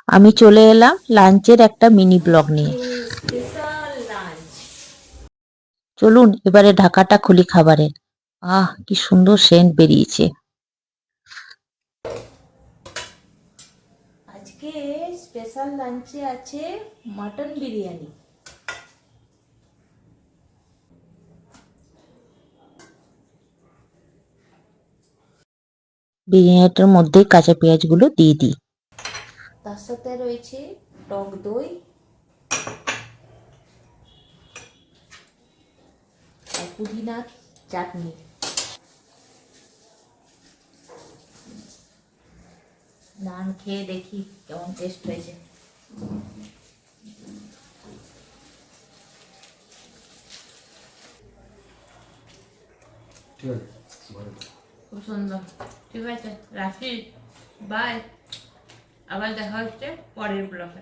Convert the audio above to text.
আমি চলে এলাম লাঞ্চের একটা মিনি ব্লগ নিয়ে। Special lunch. চলুন এবারে ঢাকাটা খুলি খাবারের। আহ কি সুন্দর সেন্ট বেরিয়েছে। আজকে স্পেশাল লাঞ্চে আছে মাটন বিরিয়ানি। বিরিয়ানিটার মধ্যে কাঁচা পেঁয়াজগুলো দিয়ে দিই। তার সাথে রয়েছে টক দই আর পুদিনার চাটনি। নান খেয়ে দেখি কেমন টেস্ট হয়েছে। খুব সুন্দর। ঠিক আছে, রাখি। বাই। আবার দেখা হচ্ছে পরের ব্লগে।